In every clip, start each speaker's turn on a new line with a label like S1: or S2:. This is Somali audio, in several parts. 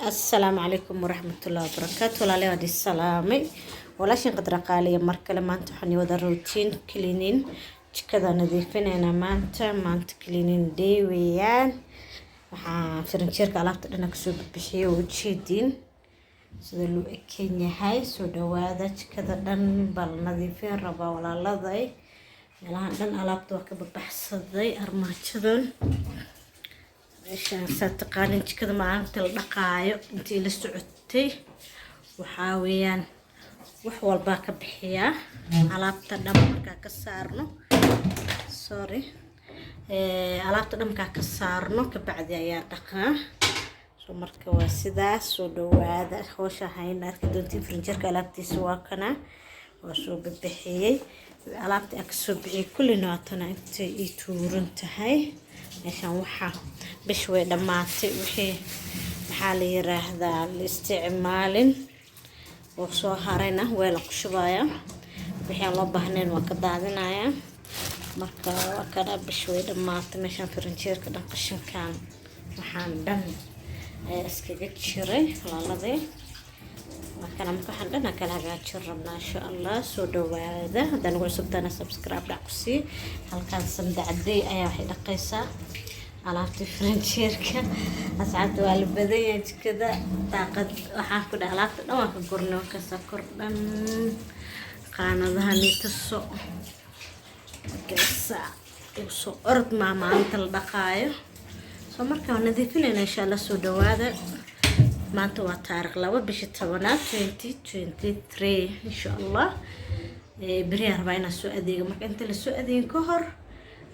S1: السلام عليكم ورحمة الله وبركاته. ولا لي ودي السلامي ولا شيء قدر قالي مركلة ما انت حني وذا روتين كلينين كذا نظيفين أنا ما انت كلينين دي ويان فرنشير قلبت أنا كسب بشيء وتشيدين سدلو كينيا هاي سودا هذا كذا دن بال نظيفين ربا ولا لضي يلا دن قلبت وكب بحث ذي أرماتشدون عشان ستقالين كذا معاهم تلقايو انتي لسعودتي وحاويان وحول باك بحياه alaabta dhan marka ka saarno alaabta dhan marka ka saarno ka bacdi ayaa dhaqaa soo marka waa sidaas soo dhawaada hawsha hayna arki doontii furniture alaabtiisa waa kana waa soo bixiyay alaabta ka soo bixiyay kulli nootana intay ii tuuran tahay meeshan waxa bish way dhamaatay wixii maxaa la yiraahdaa la isticmaalin oo soo harayna weel ku shubaya wixii loo baahneen waa ka daadinaya marka waa kada bish way dhamaatay meeshan furniture-ka dhan qashinkan waxaan dhan iskaga jiray laaladii marka waxaan dhan kala hagaajin rabnaa insha Allah soo dhawaada hadaan ugu subtana subscribe dhac ku sii halkan samdacday ayaa waxay dhaqaysaa alaabta furniture-ka asxaabta waa la badan yahay jikada daaqad waxaan ku dhahay alaabta dhan waa ka gurnay ka sakor dhan qaanadaha nitaso gasa soo orod maanta la dhaqaayo soo marka nadiifinayna insha Allah soo dhawaada maanta waa taariikh 2 bisha 10 2023 insha Allah bari arba'ina soo adeega marka inta la soo adeegin ka hor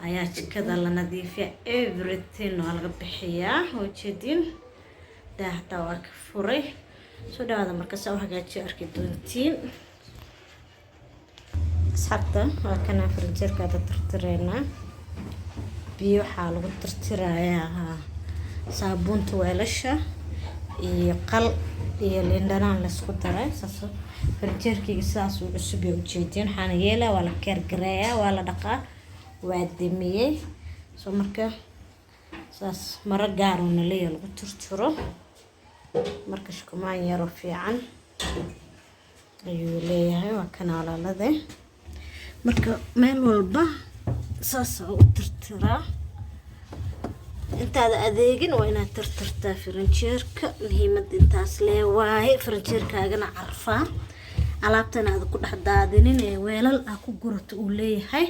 S1: ayaa jikada la nadiifiya everything waa laga bixiyaa oo jeedin daahda waa ka furay soo dhawaada marka soo hagaajiyo arki doontiin asxaabta waa kana furniture-ka tirtireena biyo waxaa lagu tirtirayaa saabuunta weelasha iyo qal iyo liindhanaan la isku daray saas furniture-kiga saas uu cusub u jeedin waxaana yeelaa waa la keergareeyaa waa la dhaqaa waa damiyay soo marka saas mara gaar oo leeyahay lagu tirtiro marka shkumaan yar oo fiican ayuu leeyahay waa kanaalada marka meel walba saas u tirtiraa intaada adeegin waa inaad tirtirtaa furniture-ka muhiimad intaas leeyahay furniture-kaagana carfaa alaabtana aad ku dhex daadinin ee weelal ah ku gurato uu leeyahay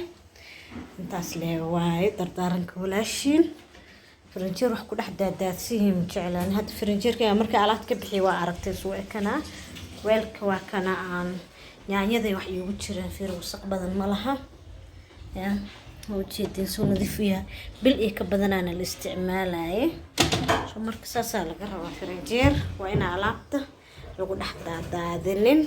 S1: intaas leeyahay dardaaranka walaashin furniture wax ku dhex daadsiin jeclaan hadda furniture-ka marka alaabta ka bixi waa aragtay soo ekana weelka waa kana aan yaanyada wax igu jiraan fiir wasaq badan ma laha ya oo jeedin soo nadiifiya bil ee ka badanaana la isticmaalay soo marka saasa laga rabaa furniture waa in alaabta lagu dhex daadinin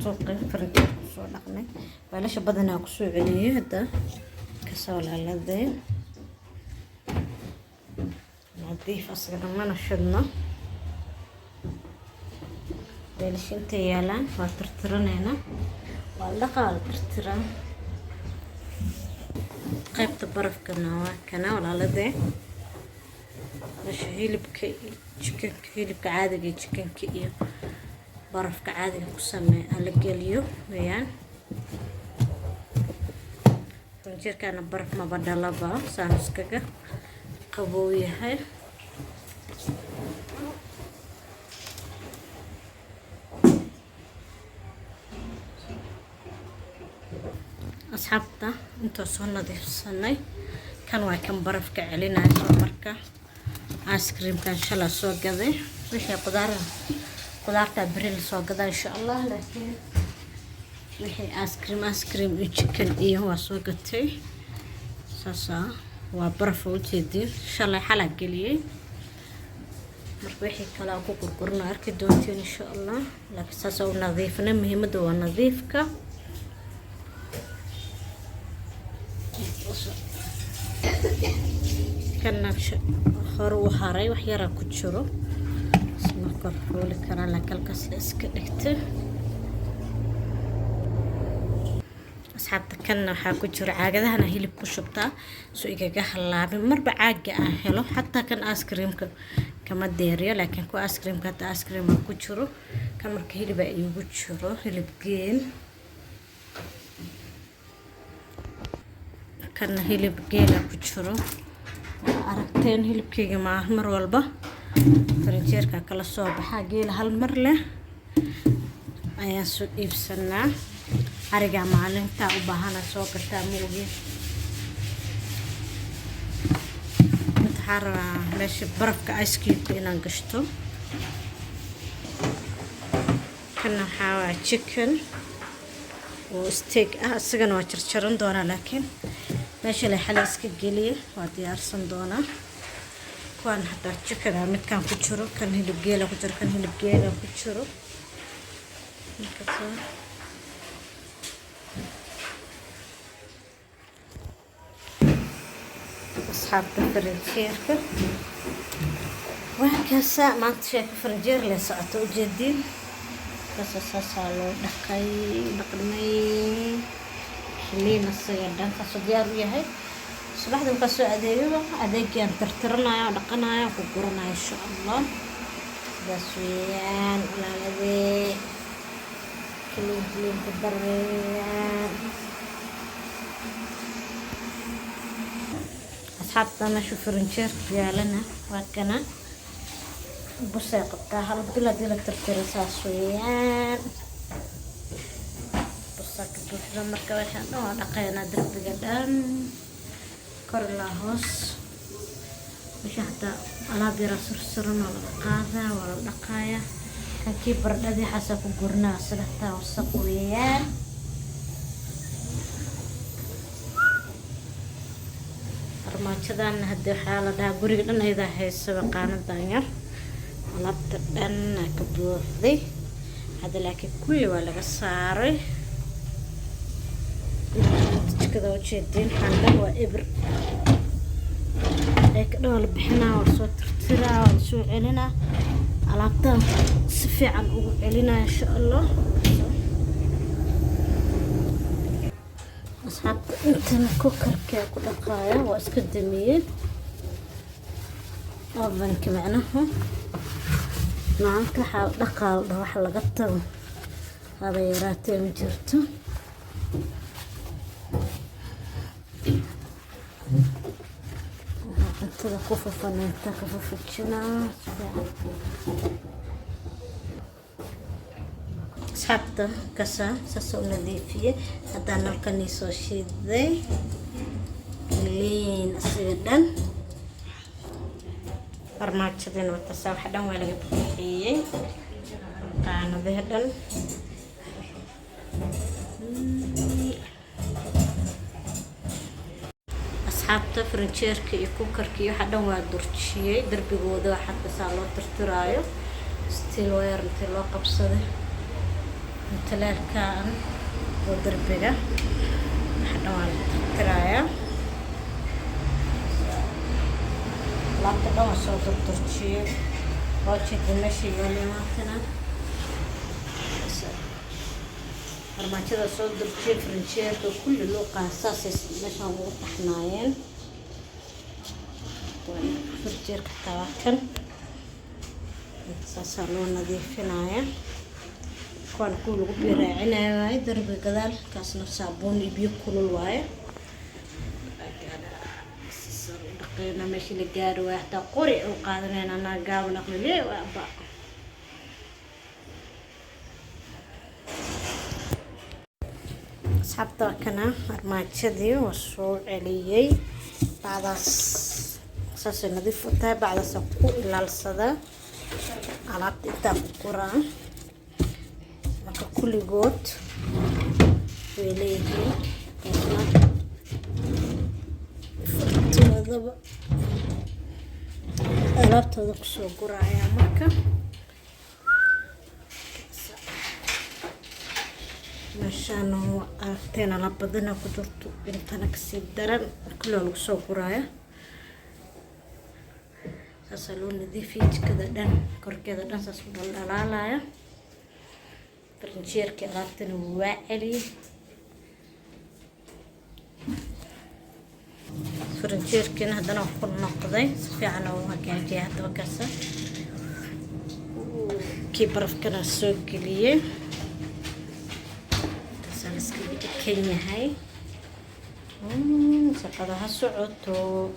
S1: suuqi furniture soo dhaqnay weelasha badanaa ku soo celiyay hada ka soo laaladeen nadiif asagana mana shidno weelasha inta yaalaan waa tirtiranayna waa dhaqaal tirtiran qaybta barafkana waa kana walaaladeen meesha hilibka hilibka caadiga chickenka iyo barafka caadiga ku sameey ala geliyo weeyaan furniture-kana baraf ma badalaba saamiskaga qabow yahay asxaabta inta soo nadiifsanay kan waa kan barafka celinaayo marka ice cream-kan shala soo gaday wixii qudaarta بريل soo gadaa insha Allah laakiin wixii ice cream iyo chicken iyo waa soo gatay saasa waa baraf oo jeedin shalay xala galiyay marka wixii kala ku gurgurna arki doontiin insha Allah laakiin saasa oo nadiifna muhiimadu waa nadiifka kana hor u haray wax yar ku jiro كرفولي كران لكالكس لإسك إكتر asxaabta kanna waxaa ku jira caagadahana hilib ku shubtaa soo igaga halaabin marba caaga aan helo xataa kan ice creamka kama deeriyo laakiin ku ice creamka hata ice cream ku jiro kan marka hilib ay igu jiro hilib geen kan hilib geen ku jiro aragteen hilibkeyga mar walba farinjeerka kala soo baxa geel hal mar leh ayaan soo iibsanaa ariga maalinta u baahana soo gataa mooge inta xara meesha barafka ice cube inaan gashto kana waxaa chicken oo steak asagana waa jarjaran doonaa laakiin meesha la xal iska geliye waa diyaarsan doonaa kuwan hataa chicken midkan ku jiro kan hilib geela ku jiro kan hilib geela ku jiro asxaabta farinjeerka waxaasa maanta sheeka farinjeer la socoto ujeedin kasoo loo dhaqmay xiliina saga dhanka soo diyaar u yahay subaxda ka soo adeegaan tirtiranayo dhaqanayo ku guranayo insha Allah daswiyaan laalade كلين كبريان أصحابنا شوف فرنشر يالنا وكنا بساقطة هالبلا ديلا ترتر ساسويان بساقط وحنا مركبة حنا ولقينا درب قدام كرلاهوس مش حتى على بيرا سرسرنا ولا قاذا ولا دقايا كيف بردي حسب قرنا سلطة والسقويان أرماجدان هدي حالة ده قريبنا إذا هي سبقان الدنيا لابد أن كبوذي هذا لكن كل ولا قصاري كذا وشدين حنا وإبر هيك دول بحنا وصوت ترترا وشو علينا alaabtan si fiican ugu celinaa insha Allah asxaabta intan ku karkaa ku dhaqaaya waa iska damiyeen ovenka macnaha maanta waxa dhaqaal wax laga tago hada yaraatee ma jirto inta ku fafanayta ka fafajina asxaabta kasa soo nadiifiye hadaan halkani soo shiiday liin sidan farmaajadina wata wax dhan waa laga bixiyay qaanadaha dhan asxaabta farinjeerka iyo kukarka iyo waxa dhan waa durjiyay darbigooda waxa ka loo tirtiraayo still wire inta loo qabsaday talaalkan oo darbiga waxa dhan waa la tirtiraaya laabta dhan waa soo durjiyay oo jeeda meesha yaalimaantana farmaajada soo durjiyay farinjeerka kulli loo qaasaasay meesha ugu taxnaayeen farinjeerka tawakan saasa loo nadiifinaaya kuwan ku lagu beeraacinayo waaye darbiga gadaal kaasna saabuun iyo biyo kulul waaye dhaqayna meesha la gaaro waa hataa qori u qaadanayna anaa gaaban aqliye waaba asxaabta kana armaajadii waa soo celiyay bacdaas saasay nadiif u tahay bacdaas ku ilaalsada alaabta intaa ku qoraan marka kulligood way leeyihiin fartooda alaabtooda kusoo guraya marka meeshaan aragteen alaab badana ku jirto intana kasii daran kulli lagu soo guraya saasa loo nadiifiyay jikada dhan korkeeda dhan saas u dhalaalaya farinjeerka alaabtana waa celiyay فرنجيركين هدنا كل نقضي في عنا وهجاجي هذا وكسر كبر في كنا السوق ليه تسلس كينيا هاي سقطها سعوتو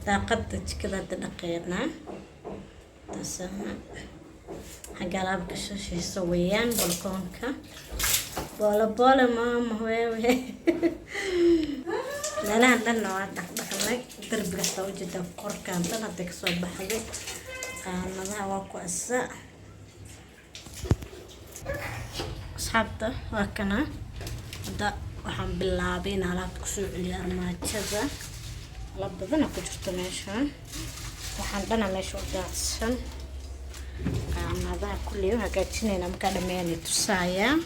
S1: طاقتك كذا دقيقنا تسمع حق على بكشش يسويان بالكونكا بولا ماما وي لا عندنا واحد دخلنا درب قصة وجدة قرك عندنا تكسر بحدي أنا ذا واقع الساعة أصحابته وكنا هذا وحن باللعبين على كسوع اليرمات كذا لبضنا كجرت ماشان وحندنا ماشو جالسن أنا ذا كل يوم هكذا مكالمين تسايا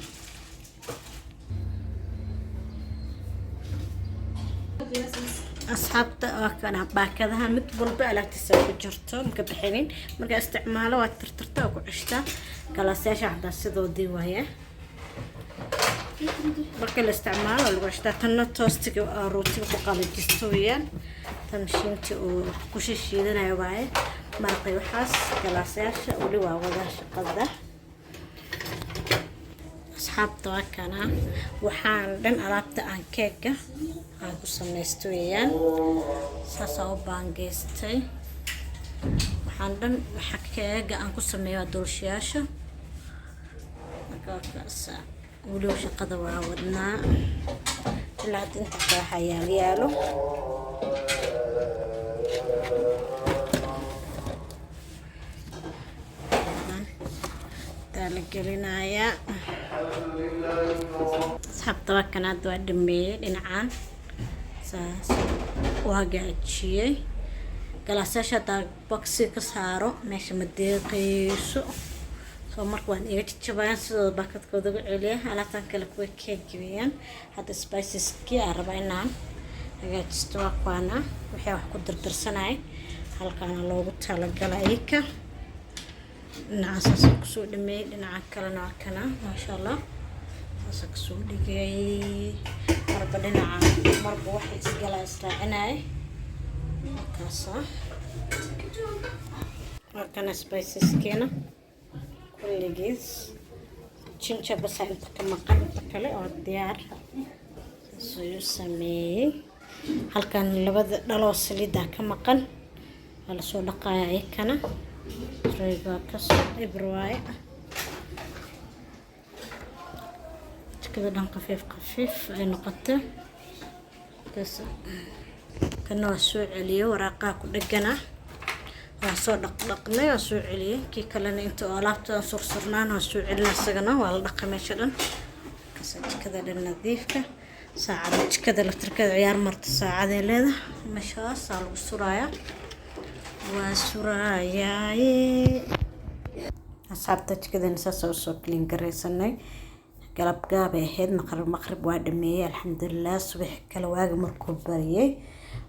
S1: أصحابته وكنا باكذها متبول بألك تسوي جرته مكبحينين مرجع استعماله وترترته وعشته كلاسيش عبد السيدو دي وهي مركل الاستعمال والوشتا تنا توستك وروتي وقال الجستويان تمشينتي وكوش الشيدنا يباي مرقي وحاس كلاسيش ولي وغداش قده أصحابته وكنا وحان دن ألابت عن كيكة عن كسميستويان ساسو بانجيستي وحان دن حكيكة عن كسميوا دولشياشة مكاكاسا ولو شقada waa wadnaa ilaa inta waxa yaalo tala gelinaya sabta kana doo dhimay dhinacaan saas waa gaajiyay galaasasha taa boxi ka saaro meesha madeeqayso marka waan iga jabaan sidoo bakadkooda ugu celiya alaabtan kale kuwa keegiyaan hada spices kii aan raba inaan hagaajisto waana waxay wax ku dardarsanay halkaan loogu talagalay ka dhinacaas ku soo dhameey dhinaca kalena waa kana ma sha Allah saas ku soo dhigay marba dhinaca marba wax isgala israacinay kaasa markana spices keena كلجيز تشنشا بس انت كما قلت كله او ديار سو سمي هل كان لبد دلو سليدا كما قل ولا سو دقايق كنا ريغا كس ابرواي كذا دم خفيف اي نقطه بس كنا سو عليه ورقه كدغنا soo dhaqnay oo soo celiyay ki kalena inta alaabta sursurnaan oo soo celina isagana waa la dhaqamay shadan kasajkada dhan nadiifka saacada jikada laftirkeeda ciyaar marta saacada leeda mashaas lagu suraya waa surayay asxaabta jikada soo clean gareysanay galab gaab ahayd maqrib waa dhameeyay alxamdulillah subax kala waaga markuu bariyay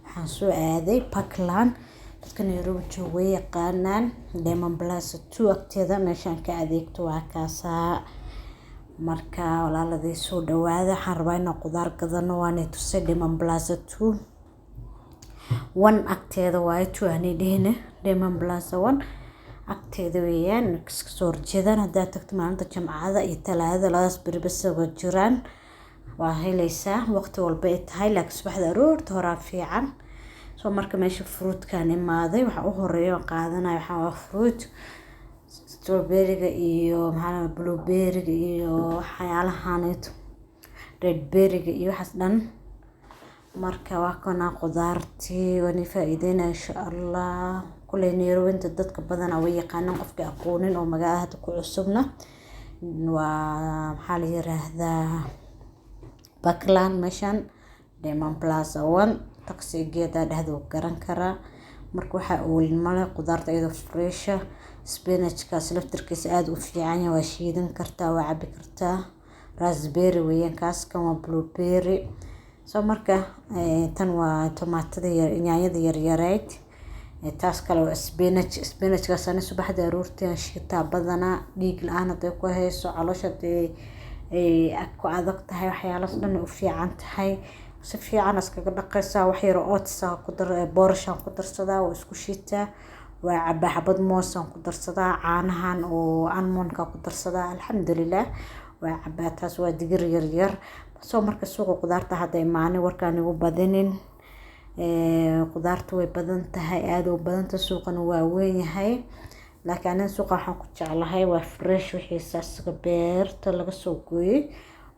S1: waxaan soo aaday Parkland dadka Nairobi joogay yaqaanaan Lemon Plaza 2 agteeda meeshaan ka adeegto waa kaasa marka walaaladii soo dhawaada waxaan rabaa inaan qudaar gadano waana tusay Lemon Plaza 2 agteeda waa 2 aanay dhihine Lemon Plaza 1 agteeda weeyaan soo horjeedaan hadaa tagto maalinta Jimcada iyo Talaadada labadaas bari bas uga jiraan waa helaysaa waqti walba ay tahay laakiin subaxda aroorta hore fiican soo marka meesha fruit kan imaaday waxa u horeeyo qaadanay waxa waa fruit strawberry iyo blueberry iyo waxyaalahaanid red berry iyo waxas dhan marka waa kana qudaartii wani faa'iideena insha Allah kulay Nairobi dadka badan way yaqaanaan qofka aqoonin oo magaalada ku cusubna waa maxaa la yiraahdaa Parkland meeshan Lemon Plaza 1 taxi geeda dhahdo garan kara marka waxa uu male qudaarta iyada fresh spinachka laftirkiisa aad u fiican waa shiidan kartaa waa cabi kartaa raspberry weeyaan kaas kama blueberry soo marka tan waa tomaatada yaanyada yaryarayd taas kale waa spinachka sana subaxda aroortii shiita badana dhiig la'aan ay ku hayso caloosha ku adag tahay waxyaalahaas dhan u fiican tahay si fiican iskaga dhaqaysaa wax yar oo oats ku dar boorashan ku darsadaa oo isku shiitaa waa cabaa xabad moos aan ku darsadaa caanahan oo almondka ku darsadaa alxamdulilah waa cabaa taas waa digir yar yar soo marka suuqa qudaarta hadda imaani warkaan igu badinin qudaartu way badan tahay aad u badan tahay suuqana waa weyn yahay laakiin aniga suuqa waxaan ku jeclahay waa fresh wixii saasiga beerta laga soo gooyay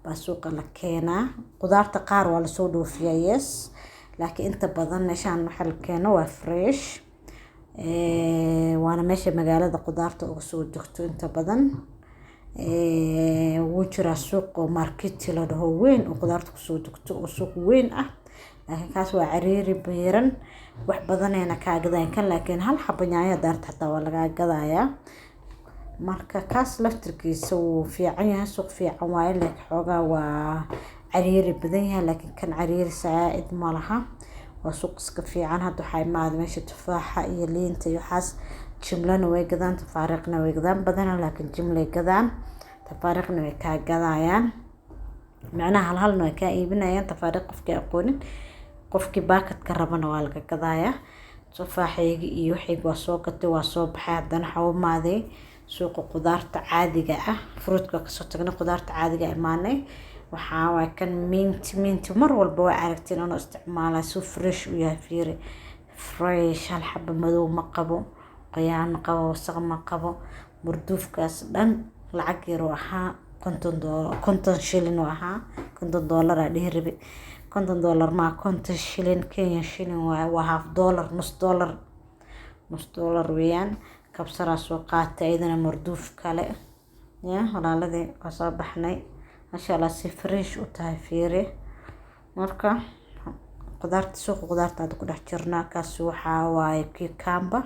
S1: baa suuqa la keenaa qudaarta qaar waa lasoo dhoofiyaa yes laakiin inta badan meeshaan waxa la keeno waa fresh waana meesha magaalada qudaarta uga soo degto inta badan wuu jiraa suuq oo market la dhaho weyn oo qudaarta kusoo degto oo suuq weyn ah laakiin kaas waa cariiri beeran wax badanayna kaa gadaan kan laakiin hal xabo yaanyo daarta xataa waa laga gadayaa marka kaas laftirkiisa wuu fiican yahay suuq fiican waaye laakiin xoogaa waa cariiri badan yahay laakiin kan cariiri saacid ma laha waa suuq iska fiican hadda waxaa imaada meesha tufaaxa iyo liinta iyo waxaas jimlana way gadaan tafaariiqna way gadaan badanaa laakiin jimlay gadaan tafaariiqna way kaa gadayaan macnaha halna way kaa iibinayaan tafaariiq qofkii aqoonin qofkii baakadka rabana waa laga gadayaa tufaaxayga iyo waxayga waa soo gatay waa soo baxay haddana xawmaaday suuqa qudaarta caadiga ah fruitka kasoo tagnay qudaarta caadiga imaanay waxaa waa kan mint mar walba waa aragtiin inuu isticmaalaa si fresh u yahay fiiri fresh hal xabo madow ma qabo qoyaan ma qabo wasaq ma qabo burduufkaas dhan lacag yar oo ahaa $50 shilin oo ahaa $50 aa dhihi rabi $50 ma $50 shilin Kenyan shilin waa half dollar nus dollar weeyaan kabsaraa soo qaatay ayadana marduuf kale ya walaaladii waa soo baxnay masha Allah si fresh u tahay fiiri marka qudaarta suuqa qudaarta aad ku dhex jirnaa kaas waxaa waaye cucumber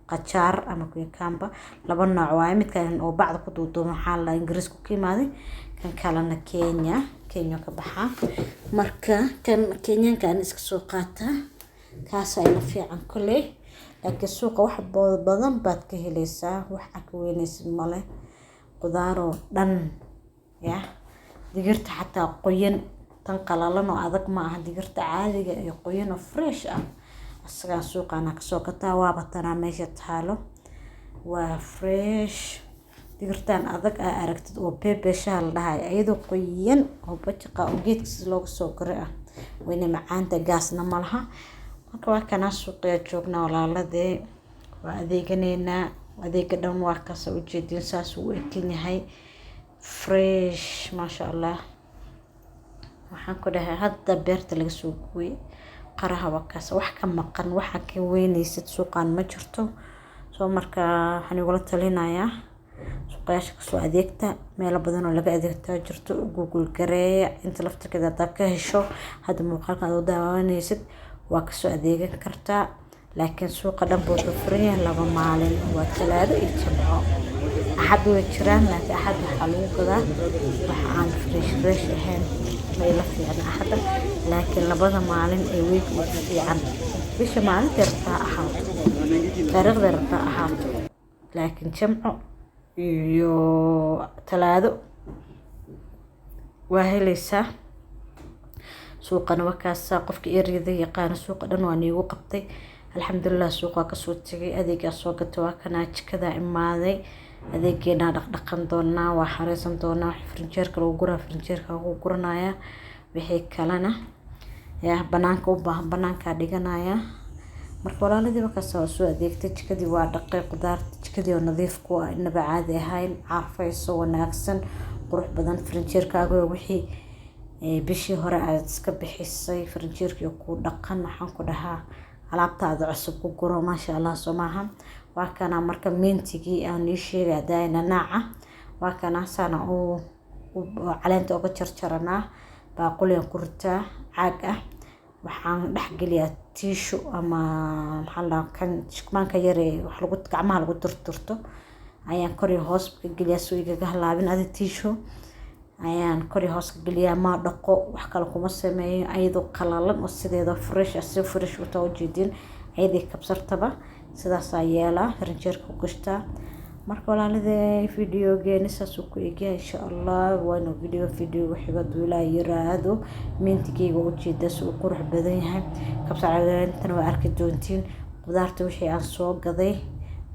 S1: qajaar ama cucumber laba nooc waaye mid kale oo bacda ku duuduuban waxaa la ingiriis ku kimaaday kan kalena Kenya ka baxa marka kan Kenyanka aan iska soo qaata kaas ay la fiican kulay laakiin suuqa wax badan baad ka helaysaa wax ka weynaysid male qudaaro dhan ya digirta xataa qoyan tan qalalan oo adag ma aha digirta caadiga ee qoyan oo fresh ah asaga suuqana ka soo gataa waaba tanaa meesha taalo waa fresh digirtan adag aa aragtid oo beebesha la dhahay ayadoo qoyan oo bajiqa oo geedkiisa looga soo goray ah wayna macaanta gaasna ma laha marka waa kana suuqa joognaa walaaladee waa adeeganeena adeega dhan waa ka soo jeedin saas uu ekin yahay fresh masha Allah waxaan ku dhahay hadda beerta laga soo gooyay qaraha wakaas wax ka maqan waxa ka weynaysid suuqan ma jirto soo marka waxaan igula talinayaa suuqayaasha ka soo adeegta meelo badan oo laga adeegtaa jirto Google gareeya inta laftirkeeda aad ka hesho hadda muuqaalkan aad u daawanaysid waa ka soo adeegan kartaa laakiin suuqa dhan buu furan yahay laba maalin waa Talaado iyo Jimco أحد وجيران لكن أحد حلو كذا وحان فريش أهين ما يلفي عن أحد لكن لبضة معلن أيويك وفي عن بيش معلن ترتاح أحد تاريخ ترتاح أحد لكن جمعه يو تلاذو وهي لسه سوقنا وكاسة قفك إيريدي يقان سوق دنواني وقبتي الحمد لله سوقا كسوتي أديك السوق تواكنا كذا إمادي adeegeena dhaqan doonaa waa xareysan doonaa furniture lagu guraa furniture lagu guranaya wixii kalena banaanka u baahan banaanka dhiganaya marka walaaladii markaas soo adeegtay jikadii waa dhaqay qudaarta jikadii oo nadiif ku ah inaba caadi ahayn carfayso wanaagsan qurux badan furniture-kaaga wixii bishii hore aad iska bixisay furniture-kii ku dhaqan waxaan ku dhahaa alaabtaada cusub ku guro maasha Allah Soomaha waa kana marka mintigii aan ii sheegay daayna naaca waa kana sana oo caleenta uga jarjaranaa baaquli ku ritaa caag ah waxaan dhex galiyaa tiishu ama maxaa kan shikmaanka yar ee wax lagu gacmaha lagu turturto ayaan kori hoos ka galiyaa soo iga halaabin adi tiishu ayaan kori hoos ka galiyaa ma dhaqo wax kale kuma sameeyo ayadoo qalalan oo sideeda fresh asoo fresh u jeedin ayadii kabsartaba sidaas ayeela furniture ku gashtaa marka walaalada videogeena saas ku eegay insha Allah waana video waxiga duulaa yiraahdo mintigeega u jeeda soo qurux badan yahay kabsar caleentana waa arki doontiin qudaarta wixii aan soo gaday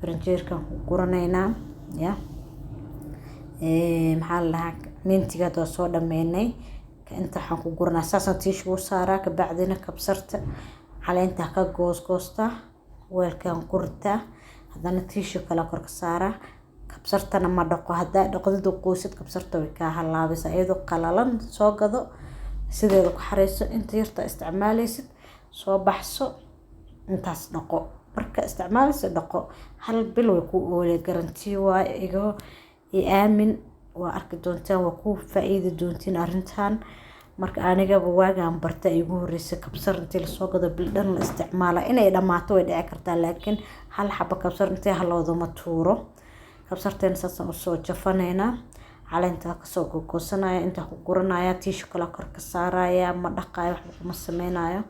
S1: faranjeerkan ku guranayna ya maxaa la mintiga oo soo dhameynay inta waxaan ku guranaa saasan tiish u saaraa ka bacdina kabsarta caleenta ka goosgoosta weelkan qurta hadana tiish kala kor ka saara kabsartana ma dhaqo hadaa dhaqdo qoysad kabsarta way ka halaabaysa iyadoo qalalan soo gado sideeda ku xareyso inta yarta isticmaalaysid soo baxso intaas dhaqo marka isticmaalayso dhaqo hal bil way ku oole garantii waa igo aamin waa arki doontaan waa ku faa'iido doontiin arintan marka aniga waagaan barta igu horeysay kabsar intii la soo gado bil dhan la isticmaala inay dhamaato way dhici kartaa laakiin hal xabo kabsar intii haloodo ma tuuro kabsarteen saasan u soo jafanayna caleenta ka soo gogosanaya inta ku guranaya tiish kala kor ka saaraya ma dhaqaayo waxba ma sameeynayo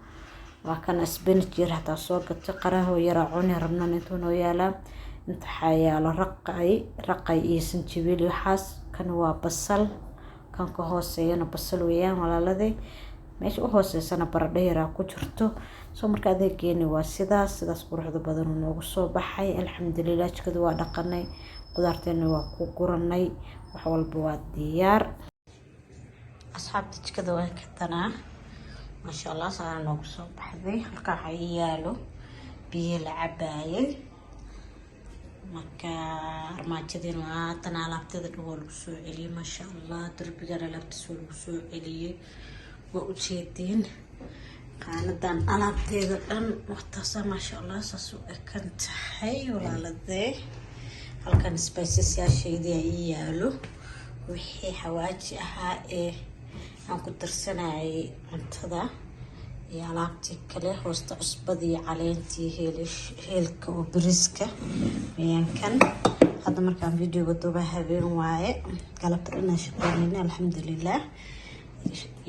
S1: waa kan spinach yar hada soo gato qaraho yar cuni rabnaan intuu noo yaala inta xayaalo raqay iyo sanjabiil waxaas kan waa basal kan ka hooseeyana basal weeyaan walaalada meesha u hooseysana baradho yar ku jirto soo marka adeegeeni waa sidaas quruxda badan oo noogu soo baxay alxamdulillah jikada waa dhaqanay qudaarteena waa ku guranay wax walba waa diyaar asxaabta jikada waa ka tanaa ما شاء الله صار نوقف بحذي halka xayaalo biyo la cabaayay marka armaajadeen waa tan alaabteeda dhawol ku soo celiyay ma sha Allah darbiga alaabtiisa lagu soo celiyay waa u jeedin qaanadan alaabteeda dhan waqtaas ma sha Allah soo ekan tahay walaalade halkan spices yaasheedii ay yaalo wixii xawaaji ahaa aan ku darsanay cuntada iyo alaabtii kale hoosta cusbadii caleentii heelka oo bariiska ayaan kan hadda markaan videoga duuba habeen waaye galabta dhan shaqeynayna alxamdulillah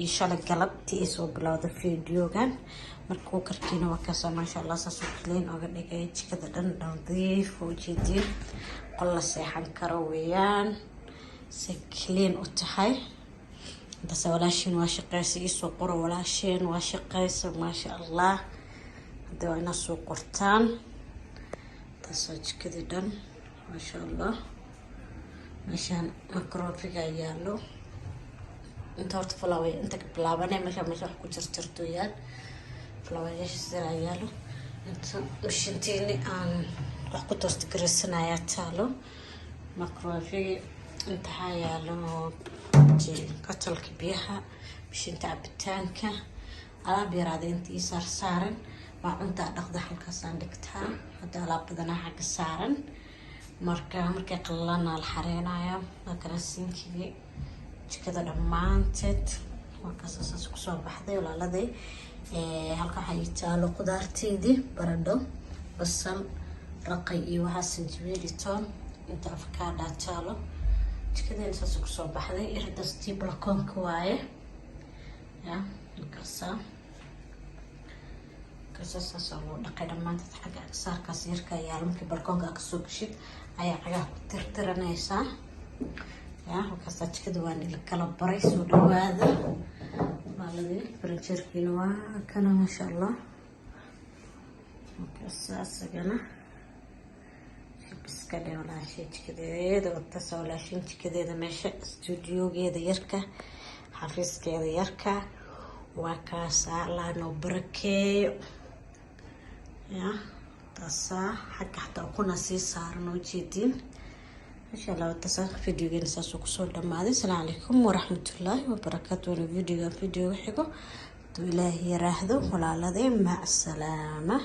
S1: inshallah galabtii soo bilowda videogan markuu karkiina waa ka soo ma sha Allah soo clean oo dhigay jikada dhan nadiif oo jeedin qol la seexan karo weeyaan si clean u tahay بس ولاشين واشقيس يسو قرا ولاشين واشقيس ما شاء الله دوينا سو قرطان تسوج كذا دن ما شاء الله مشان مكروفيك يالو انت ورت فلاوي انت بلابني مشان ku jarjartoyaan flawayaasha sida yaallo inta mishintiini aan wax ku toost gareysanayaa taalo microwave inta yaallo katalka biyaha mishinta cabitaanka alaab yaraada intii saaran waa cunta dhaqda halkaas aan dhigtaa hada alaabadana xaga saaran markay qalana la xareenayo marka siinkii jikada dhamaanteed waa kasaas ku soo baxday walaaladay halka ay taalo qudaarteedii baradho basal raqay iyo waxa sanjabiil toon inta avocado taalo jikada intaas ku soo baxday irda steep balkoonka waaye ya kasaas loo dhaqay dhamaanteed xaga saarkaas yarka yaal markii balkoonka ka soo gashid ayaa xagaa ku tirtiranaysa ya halkaas jikada waan ila kala baray soo dhawaada maaladii furniture-kiina waa kana ma sha Allah kasaasagana iska dheewla jikadeeda wata sawlaashin jikadeeda meesha studiogeeda yarka xafiiskeeda yarka waa kaas la noo barakeeyo ya taasa xagta kuna sii saaran oo jeedin insha Allah taasa videogeena saas ku soo dhamaaday salaamu alaykum wa rahmatullaahi wa barakaatuh video xigo to ilaahi yiraahdo walaalade ma salaama